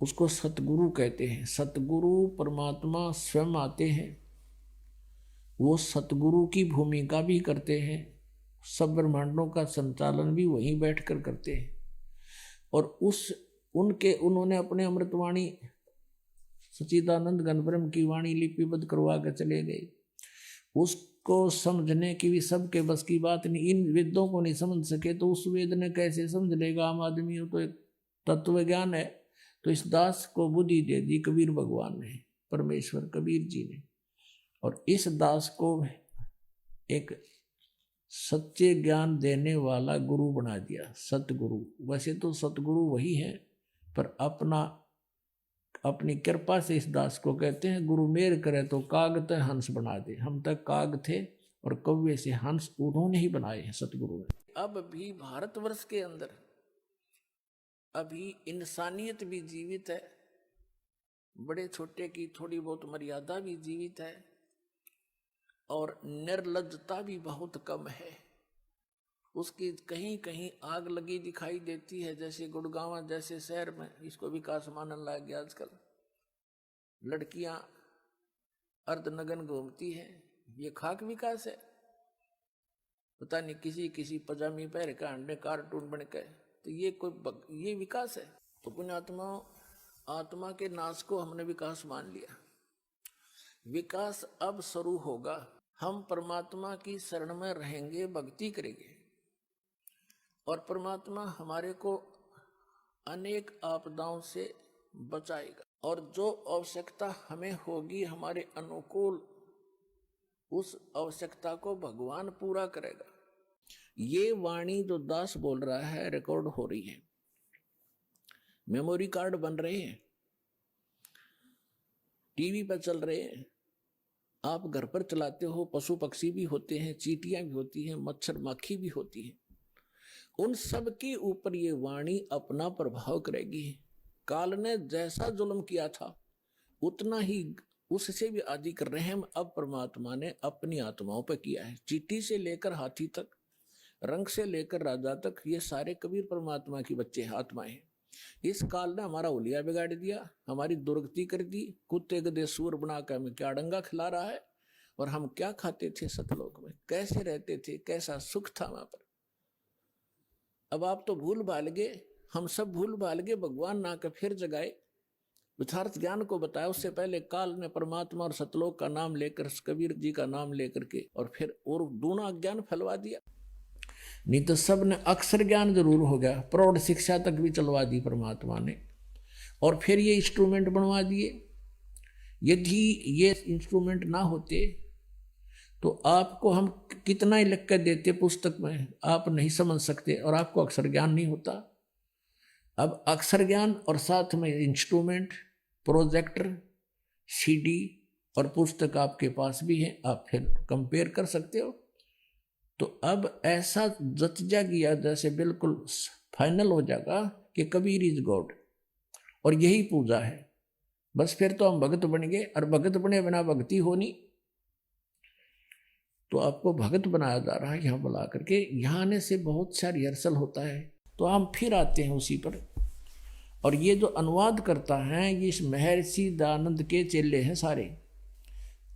उसको सतगुरु कहते हैं। सतगुरु परमात्मा स्वयं आते हैं, वो सतगुरु की भूमिका भी करते हैं, सब ब्रह्मांडों का संचालन भी वहीं बैठकर करते हैं। और उन्होंने अपने अमृतवाणी सच्चिदानंद घन ब्रह्म की वाणी लिपिबद्ध करवा कर चले गए। उसको समझने की भी सबके बस की बात नहीं। इन वेदों को नहीं समझ सके तो उस वेद ने कैसे समझ लेगा आम आदमी हो। तो एक तत्व ज्ञान है। तो इस दास को बुद्धि दे दी कबीर भगवान ने, परमेश्वर कबीर जी ने, और इस दास को एक सच्चे ज्ञान देने वाला गुरु बना दिया, सतगुरु। वैसे तो सतगुरु वही है, पर अपनी कृपा से इस दास को कहते हैं गुरु मेर करे तो काग ते हंस बना दे। हम तक काग थे और कौवे से हंस उन्होंने ही बनाए हैं, सतगुरु ने। अब भी भारतवर्ष के अंदर अभी इंसानियत भी जीवित है, बड़े छोटे की थोड़ी बहुत मर्यादा भी जीवित है, और निर्लज्जता भी बहुत कम है। उसकी कहीं कहीं आग लगी दिखाई देती है, जैसे गुड़गांव जैसे शहर में इसको विकास मानने लग गया आजकल। लड़कियां अर्धनग्न घूमती हैं, ये खाक विकास है? पता नहीं किसी किसी पजामी पहन के अंडे कार्टून बन के, तो ये विकास है? तो पुण्यात्मा आत्मा के नाश को हमने विकास मान लिया। विकास अब शुरू होगा। हम परमात्मा की शरण में रहेंगे, भक्ति करेंगे, और परमात्मा हमारे को अनेक आपदाओं से बचाएगा। और जो आवश्यकता हमें होगी हमारे अनुकूल, उस आवश्यकता को भगवान पूरा करेगा। ये वाणी जो दास बोल रहा है रिकॉर्ड हो रही है, मेमोरी कार्ड बन रहे हैं, टीवी पर चल रहे हैं, आप घर पर चलाते हो, पशु पक्षी भी होते हैं, चींटियां भी होती हैं, मच्छर माखी भी होती है, उन सब के ऊपर ये वाणी अपना प्रभाव करेगी। काल ने जैसा जुल्म किया था उतना ही उससे भी अधिक रहम अब परमात्मा ने अपनी आत्माओं पर किया है। चींटी से लेकर हाथी तक, रंग से लेकर राजा तक, ये सारे कबीर परमात्मा की बच्चे आत्माएं हैं। इस काल ने हमारा उलिया बिगाड़ दिया, हमारी दुर्गति कर दी, कुत्ते गधे सूर बनाकर हमें क्या डंगा खिला रहा है, और हम क्या खाते थे सतलोक में, कैसे रहते थे, कैसा सुख था वहां पर। अब आप तो भूल भाल गए, हम सब भूल भाल गए। भगवान ना कर फिर जगाए, यथार्थ ज्ञान को बताया। उससे पहले काल ने परमात्मा और सतलोक का नाम लेकर, कबीर जी का नाम लेकर के, और फिर और दूना ज्ञान फैलवा दिया। नहीं तो सब ने अक्षर ज्ञान जरूर हो गया, प्रौढ़ शिक्षा तक भी चलवा दी परमात्मा ने, और फिर ये इंस्ट्रूमेंट बनवा दिए। यदि ये इंस्ट्रूमेंट ना होते तो आपको हम कितना ही लिख कर देते पुस्तक में, आप नहीं समझ सकते, और आपको अक्षर ज्ञान नहीं होता। अब अक्षर ज्ञान और साथ में इंस्ट्रूमेंट, प्रोजेक्टर, सीडी और पुस्तक आपके पास भी है, आप फिर कंपेयर कर सकते हो। तो अब ऐसा जतजा किया जैसे बिल्कुल फाइनल हो जाएगा कि कबीर इज गॉड, और यही पूजा है। बस फिर तो हम भगत बन गए, और भगत बने बिना भक्ति होनी। तो आपको भगत बनाया जा रहा है यहाँ बुला करके। यहाँ आने से बहुत सा रिहर्सल होता है, तो हम फिर आते हैं उसी पर। और ये जो अनुवाद करता है ये इस महर्षि दयानंद के चेले हैं सारे,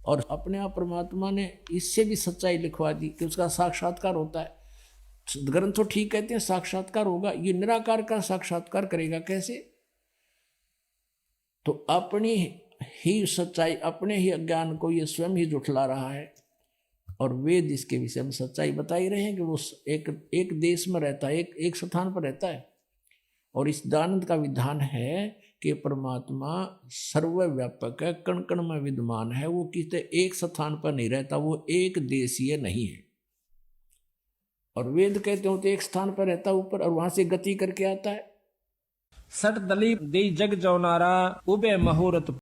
और अपने आप परमात्मा ने इससे भी सच्चाई लिखवा दी कि उसका साक्षात्कार होता है। ग्रंथ तो ठीक कहते हैं साक्षात्कार होगा, ये निराकार का साक्षात्कार करेगा कैसे? तो अपनी ही सच्चाई, अपने ही अज्ञान को ये स्वयं ही जुठला रहा है। और वेद इसके विषय में सच्चाई बता ही रहे हैं कि वो एक देश में रहता है, एक स्थान पर रहता है। और इस दानंद का विधान है कि परमात्मा सर्वव्यापक है, कण कण में विद्यमान है, वो किसी एक स्थान पर नहीं रहता, वो एक देशीय नहीं है। और वेद कहते हो तो एक स्थान पर रहता ऊपर, और वहां से गति करके आता है। सट दलीप दे जग जौनारा उबे महोरत